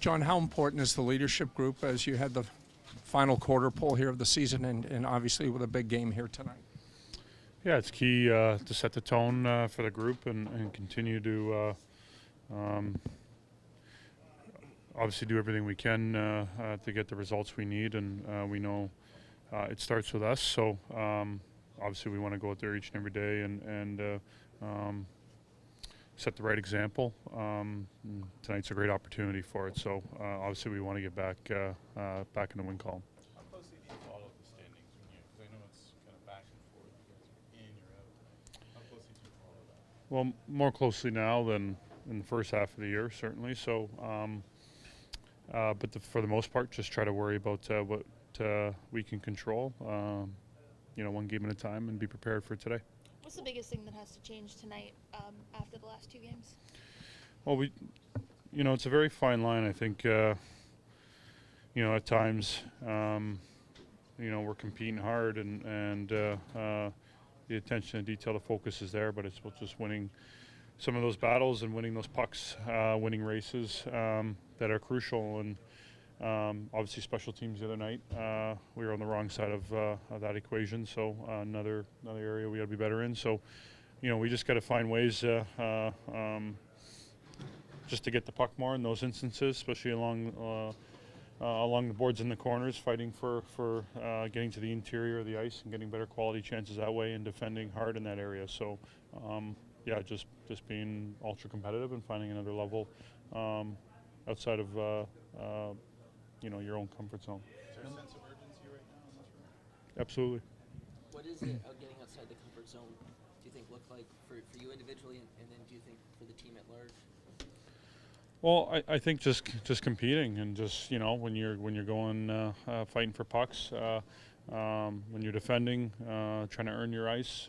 John, how important is the leadership group as you had the final quarter pull here of the season and obviously with a big game here tonight? Yeah, it's key to set the tone for the group and continue to obviously do everything we can to get the results we need, and we know it starts with us. So obviously we want to go out there each and every day and set the right example. Tonight's a great opportunity for it. So obviously we want to get back in the win column. How closely do you follow the standings when you? Because I know it's kind of back and forth. You guys are in, you're out tonight. How closely do you follow that? Well, more closely now than in the first half of the year, certainly. So, but for the most part, just try to worry about what we can control. One game at a time, and be prepared for today. What's the biggest thing that has to change tonight after the last two games? Well, it's a very fine line. I think, at times, we're competing hard and the attention to detail, the focus is there, but it's about just winning some of those battles and winning those pucks, winning races that are crucial. And obviously special teams the other night, we were on the wrong side of that equation, so another area we got to be better in. So, we just got to find ways just to get the puck more in those instances, especially along the boards in the corners, fighting for getting to the interior of the ice and getting better quality chances that way, and defending hard in that area. So, just being ultra competitive and finding another level outside of your own comfort zone. Is there a sense of urgency right now in this room? Absolutely. What is it getting outside the comfort zone, do you think, look like for you individually, and then do you think for the team at large? Well, I think just competing and just when you're going fighting for pucks, when you're defending, trying to earn your ice,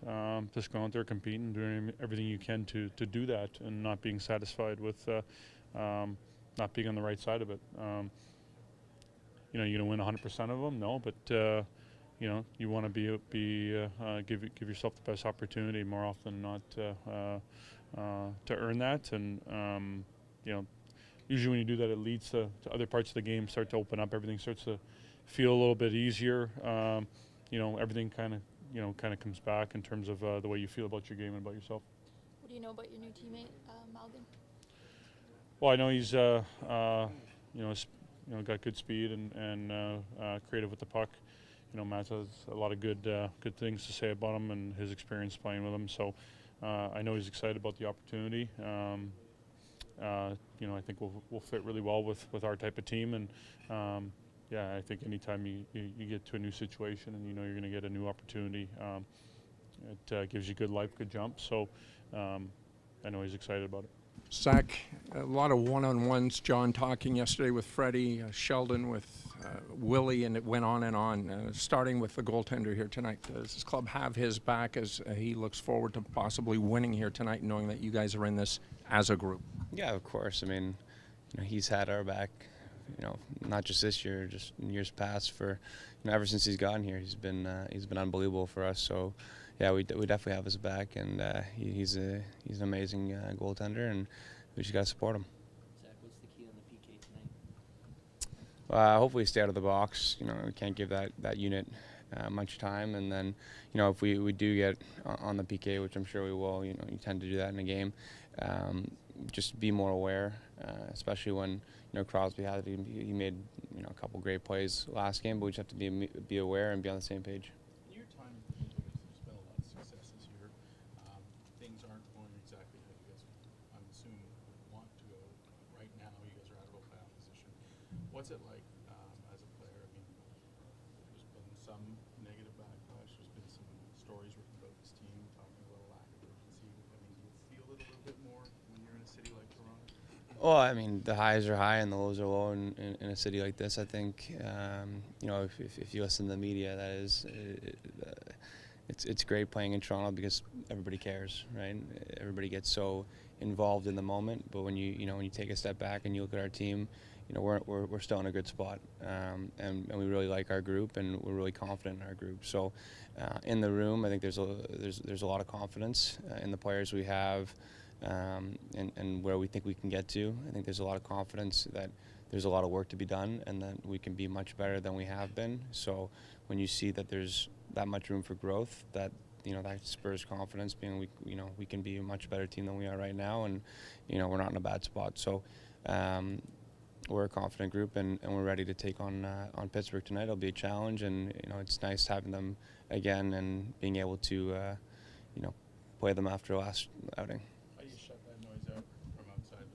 just going out there competing, doing everything you can to do that, and not being satisfied with not being on the right side of it. You're gonna win 100% of them, no, but you want to give yourself the best opportunity more often than not to earn that, and usually when you do that, it leads to other parts of the game start to open up. Everything starts to feel a little bit easier. Everything kind of comes back in terms of the way you feel about your game and about yourself. What do you know about your new teammate, Malgin? Well, I know he's got good speed and creative with the puck. Matt has a lot of good things to say about him and his experience playing with him. So I know he's excited about the opportunity. I think we'll fit really well with our type of team, and I think anytime you get to a new situation and you're going to get a new opportunity, it gives you good life, good jump. So I know he's excited about it. Zach, a lot of one-on-ones. John talking yesterday with Freddie, Sheldon with Willie, and it went on and on. Starting with the goaltender here tonight, does this club have his back as he looks forward to possibly winning here tonight, knowing that you guys are in this as a group? Yeah, of course. I mean, he's had our back, not just this year, just in years past. For ever since he's gotten here, he's been unbelievable for us. So, yeah, we definitely have his back, and he's an amazing goaltender, and we just got to support him. Zach, what's the key on the PK tonight? Hopefully stay out of the box. We can't give that unit much time, and then if we do get on the PK, which I'm sure we will, you tend to do that in a game. Just be more aware, especially when Crosby he made a couple great plays last game, but we just have to be aware and be on the same page. In your time, there's been a lot of success this year. Things aren't going exactly how you guys, I'm assuming, would want to go. Right now, you guys are out of a playoff position. What's it like as a player? I mean, there's been some negative backlash. There's been some stories written about this team talking about a lack of urgency. I mean, do you feel it a little bit more when you're in a city like Toronto? Well, I mean, the highs are high and the lows are low in a city like this. I think, if you listen to the media, that is, it's great playing in Toronto because everybody cares, right? Everybody gets so involved in the moment. But when you take a step back and you look at our team, we're still in a good spot, and we really like our group, and we're really confident in our group. So, in the room, I think there's a lot of confidence in the players we have. and where we think we can get to. I think there's a lot of confidence that there's a lot of work to be done and that we can be much better than we have been. So when you see that there's that much room for growth, that that spurs confidence, being we can be a much better team than we are right now, and we're not in a bad spot. So we're a confident group, and we're ready to take on Pittsburgh tonight. It'll be a challenge, and it's nice having them again and being able to play them after last outing. How do you shut that noise out from outside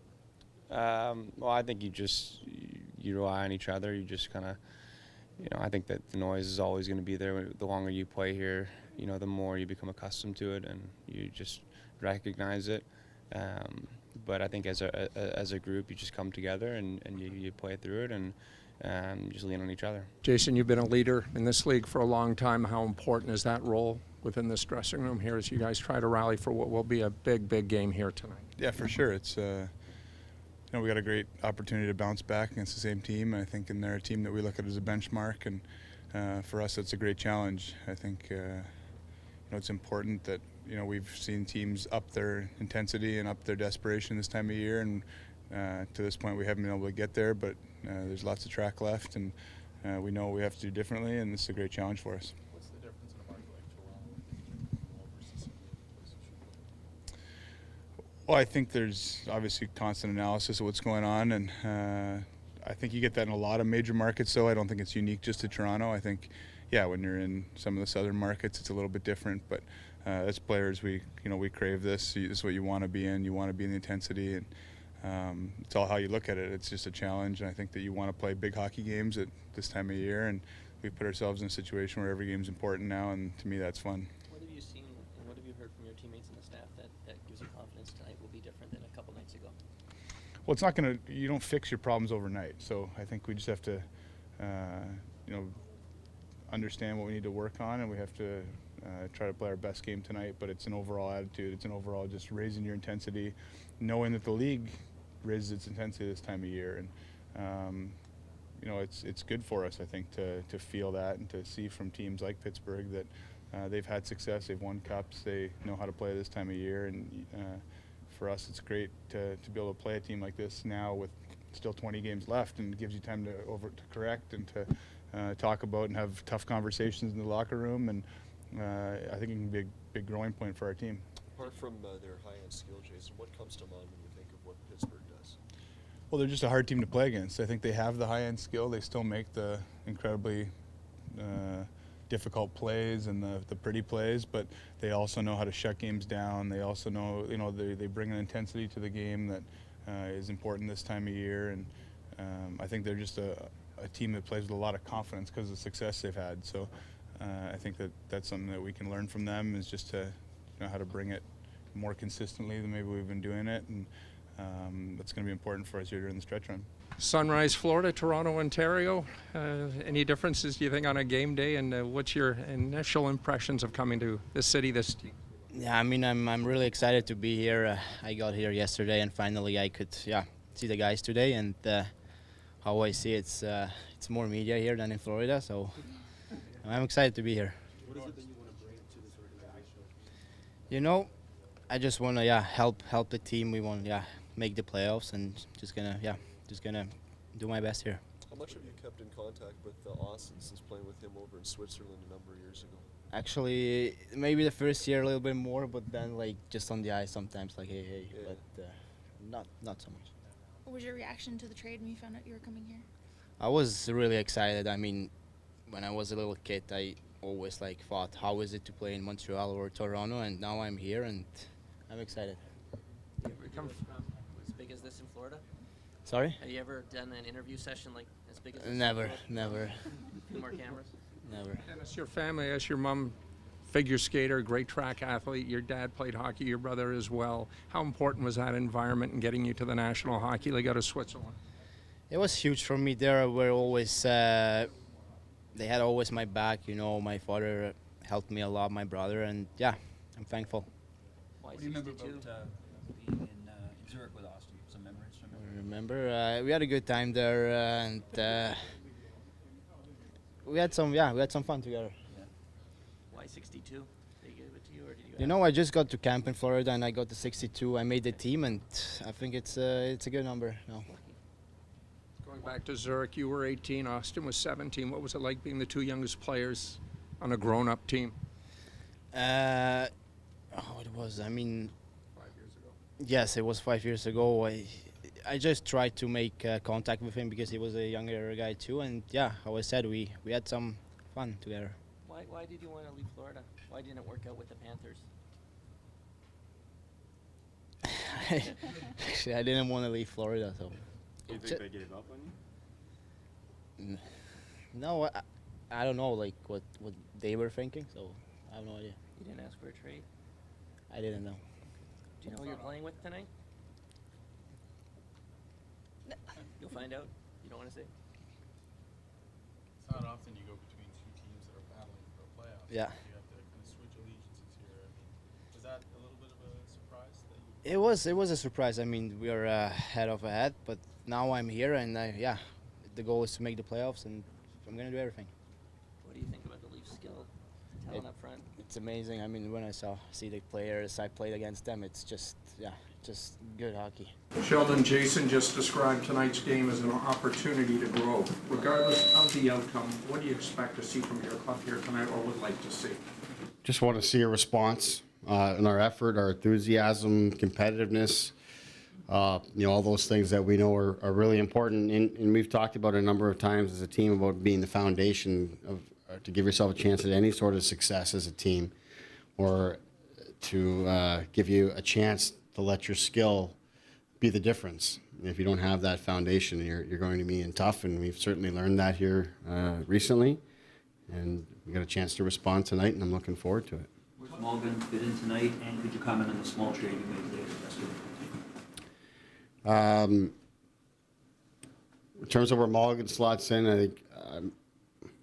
the room? Well, I think you rely on each other. You just kind of, I think that the noise is always going to be there. The longer you play here, the more you become accustomed to it, and you just recognize it. But I think as a group, you just come together and you play through it, and you just lean on each other. Jason, you've been a leader in this league for a long time. How important is that role within this dressing room here as you guys try to rally for what will be a big game here tonight? Yeah, for sure. It's we got a great opportunity to bounce back against the same team. I think, and they're a team that we look at as a benchmark, and for us, it's a great challenge. I think it's important that we've seen teams up their intensity and up their desperation this time of year, and to this point, we haven't been able to get there. But there's lots of track left, and we know what we have to do differently, and this is a great challenge for us. What's the difference in a market like Toronto versus some of the other places you play? Well, I think there's obviously constant analysis of what's going on, and I think you get that in a lot of major markets, so I don't think it's unique just to Toronto. I think, when you're in some of the southern markets, it's a little bit different, but as players, we crave this. This is what you want to be in. You want to be in the intensity, and it's all how you look at it. It's just a challenge, and I think that you want to play big hockey games at this time of year, and we've put ourselves in a situation where every game's important now, and to me, that's fun. What have you seen and what have you heard from your teammates and the staff that gives you confidence tonight will be different than a couple nights ago? Well, it's not going to. You don't fix your problems overnight. So I think we just have to, understand what we need to work on, and we have to try to play our best game tonight. But it's an overall attitude. It's an overall just raising your intensity, knowing that the league raises its intensity this time of year, and it's good for us. I think to feel that and to see from teams like Pittsburgh that they've had success. They've won cups. They know how to play this time of year, and for us, it's great to be able to play a team like this now with still 20 games left, and it gives you time to correct and to talk about and have tough conversations in the locker room, and I think it can be a big growing point for our team. Apart from their high-end skill, Jason, what comes to mind when you think of what Pittsburgh does? Well, they're just a hard team to play against. I think they have the high-end skill. They still make the incredibly difficult plays and the pretty plays, but they also know how to shut games down. They also know, they bring an intensity to the game that is important this time of year, and I think they're just a team that plays with a lot of confidence because of the success they've had. So I think that's something that we can learn from them, is just to know how to bring it more consistently than maybe we've been doing it, and that's going to be important for us here during the stretch run. Sunrise, Florida, Toronto, Ontario. Any differences, do you think, on a game day? And what's your initial impressions of coming to this city, this team? Yeah, I mean, I'm really excited to be here. I got here yesterday, and finally I could see the guys today. And how I see it's more media here than in Florida, so I'm excited to be here. What is it that you want to bring to this organization? I just want to help the team. We want make the playoffs, and just gonna do my best here. How much have you kept in contact with Austin since playing with him over in Switzerland a number of years ago? Actually, maybe the first year a little bit more, but then just on the ice sometimes, hey, Yeah. but not so much. What was your reaction to the trade when you found out you were coming here? I was really excited. I mean, when I was a little kid, I always thought, how is it to play in Montreal or Toronto? And now I'm here, and I'm excited. You ever do a scrum as big as this in Florida? Sorry? Have you ever done an interview session like as big as this? Never. A few more cameras? Never. Dennis, your family, as your mom, figure skater, great track athlete. Your dad played hockey, your brother as well. How important was that environment in getting you to the National Hockey League out of Switzerland? It was huge for me. They were always, they had always my back. My father helped me a lot, my brother, and I'm thankful. Why What do you remember 62? about being in Zurich with Austin? Some memories from it? Remember, we had a good time there, and we had some fun together. Why 62? They gave it to you, or did you? You know, I just got to camp in Florida and I got to 62. I made the team, and I think it's a good number now. Going back to Zurich, you were 18, Austin was 17. What was it like being the two youngest players on a grown-up team? It was. I mean, 5 years ago. yes, it was 5 years ago. I just tried to make contact with him because he was a younger guy too, and yeah, how I said, we had some fun together. Why did you want to leave Florida? Why didn't it work out with the Panthers? Actually, I didn't want to leave Florida, so. Do you think they gave up on you? No, I don't know, like what they were thinking, so I have no idea. You didn't ask for a trade. I didn't know. Do you know who you're playing with tonight? You'll find out. You don't want to say. It's not often you go between two teams that are battling for a playoff. Yeah. You have to kind of switch allegiances here. I mean, was that a little bit of a surprise that you? It was a surprise. I mean, we are head of ahead, but now I'm here, and the goal is to make the playoffs, and I'm gonna do everything. What do you think about the Leafs' skill, talent up front? It's amazing. I mean, when I see the players I played against them, it's just good hockey. Sheldon, Jason just described tonight's game as an opportunity to grow. Regardless of the outcome, what do you expect to see from your club here tonight, or would like to see? Just want to see a response in our effort, our enthusiasm, competitiveness, all those things that we know are really important. And we've talked about a number of times as a team about being the foundation of to give yourself a chance at any sort of success as a team, or to give you a chance to let your skill be the difference. If you don't have that foundation, you're going to be in tough, and we've certainly learned that here recently. And we got a chance to respond tonight, and I'm looking forward to it. Where's Malgin fit in tonight, and could you comment on the small trade you made today yesterday? In terms of where Malgin slots in, I think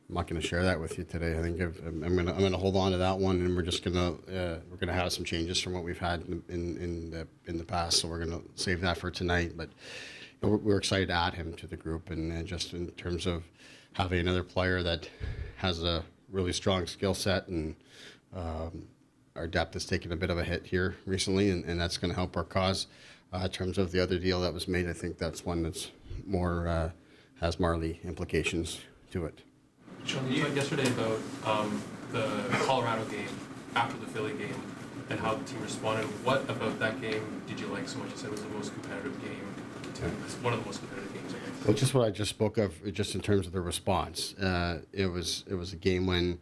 I'm not going to share that with you today. I think I'm going to hold on to that one, and we're going to have some changes from what we've had in the past. So we're going to save that for tonight. But we're excited to add him to the group, and just in terms of having another player that has a really strong skill set, and our depth has taken a bit of a hit here recently, and that's going to help our cause. In terms of the other deal that was made, I think that's one that's more has Marley implications to it. Sheldon, you talked yesterday about the Colorado game after the Philly game and how the team responded. What about that game did you like so much? You said it was the most competitive game. It's one of the most competitive games, I guess. Well, just what I just spoke of, just in terms of the response. It was a game when,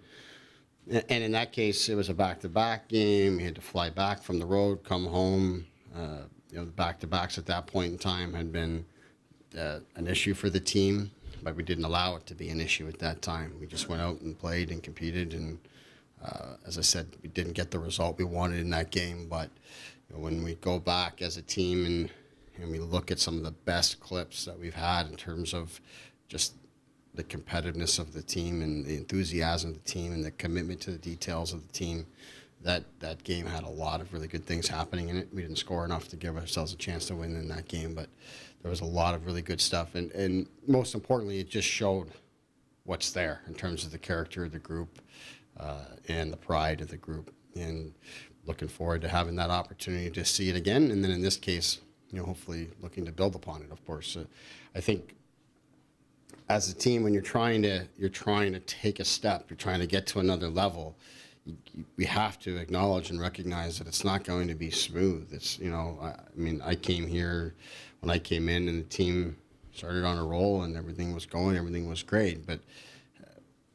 and in that case, it was a back-to-back game. You had to fly back from the road, come home. The back-to-backs at that point in time had been an issue for the team, but we didn't allow it to be an issue at that time. We just went out and played and competed, and as I said, we didn't get the result we wanted in that game. But when we go back as a team and we look at some of the best clips that we've had in terms of just the competitiveness of the team and the enthusiasm of the team and the commitment to the details of the team, that game had a lot of really good things happening in it. We didn't score enough to give ourselves a chance to win in that game, but there was a lot of really good stuff. And most importantly, it just showed what's there in terms of the character of the group and the pride of the group. And looking forward to having that opportunity to see it again. And then in this case, hopefully looking to build upon it, of course. I think as a team, when you're trying to take a step, you're trying to get to another level, we have to acknowledge and recognize that it's not going to be smooth. It's, I came here when I came in and the team started on a roll and everything was going, everything was great. But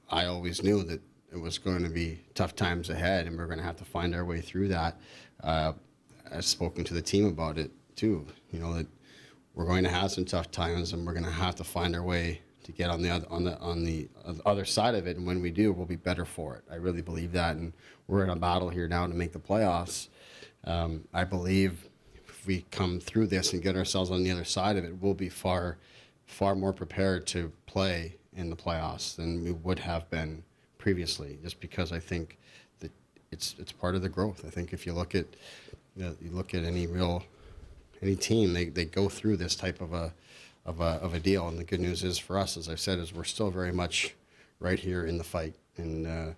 I always knew that it was going to be tough times ahead, and we're going to have to find our way through that. I've spoken to the team about it too, that we're going to have some tough times, and we're going to have to find our way to get on the other side of it. And when we do, we'll be better for it. I really believe that, and we're in a battle here now to make the playoffs. I believe if we come through this and get ourselves on the other side of it, we'll be far more prepared to play in the playoffs than we would have been previously. Just because I think that it's part of the growth. I think if you look at any team, they go through this type of a deal. And the good news is for us, as I've said, is we're still very much right here in the fight. And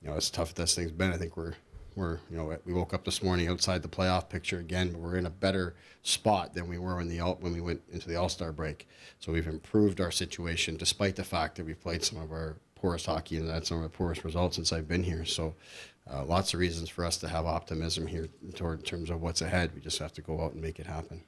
as tough as this thing's been, I think we're we woke up this morning outside the playoff picture again, but we're in a better spot than we were when we went into the All-Star break. So we've improved our situation despite the fact that we played some of our poorest hockey and had some of the poorest results since I've been here. So lots of reasons for us to have optimism here in terms of what's ahead. We just have to go out and make it happen.